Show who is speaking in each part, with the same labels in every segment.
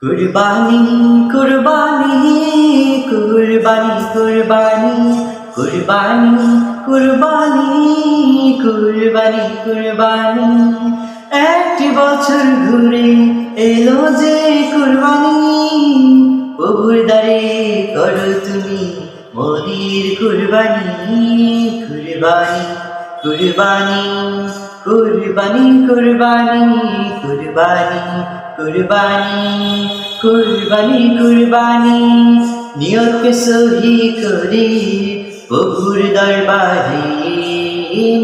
Speaker 1: কুরবানি কুরবানি কুরবানি কুরবানি কুরবানি কুরবানি কুরবানি কুরবানি একটি বছর ঘুরে এলো যে কুরবানি প্রভুর দ্বারে করো তুমি মনের কুরবানি কুরবানি কুরবানি কুরবানি কুরবানি কুরবানি কুরবানি কুরবানি কুরবানি নিয়তকে সহি করে প্রভুর দরবারে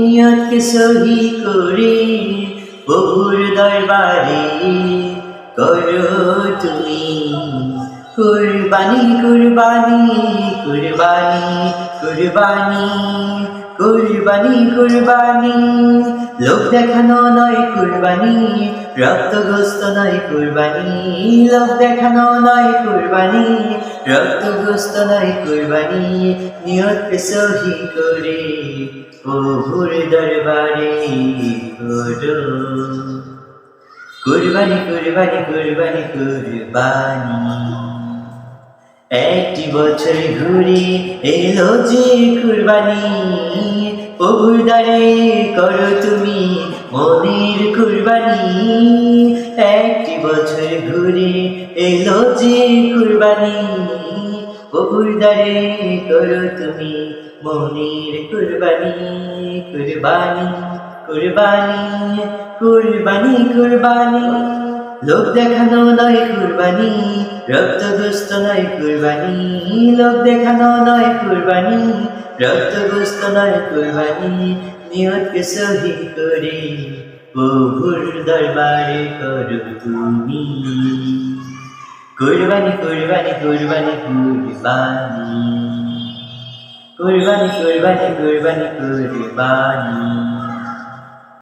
Speaker 1: নিয়তকে সহি করে প্রভুর দরবারে করো তুমি কুরবানি কুরবানি কুরবানি কুরবানি কুরবানি কুরবানি লোক দেখানো নয় কুরবানি রক্তগ্রস্ত নয় কুরবানি লোক দেখানো নয় কুরবানি রক্তগ্রস্ত নয় কুরবানি নিয়তকে সহি করে প্রভুর দরবারে করো কুরবানি কুরবানি কুরবানি কুরবানি একটি বছর ঘুরে এলো যে কুরবানি প্রভুর দ্বারে করো তুমি মনের কুরবানি একটি বছর ঘুরে এলো যে কুরবানি প্রভুর দ্বারে করো তুমি মনের কুরবানি কুরবানি কুরবানি কুরবানি কুরবানি লোক দেখানো নয় কুরবানি রক্তগ্রস্ত নয় কুরবানি লোক দেখানো নয় কুরবানি রক্তগ্রস্ত নয় কুরবানি নিয়তকে সহি করে প্রভুর দরবারে করো তুমি কুরবানি কুরবানি কুরবানি কুরবানি কুরবানি কুরবানি কুরবানি কুরবানি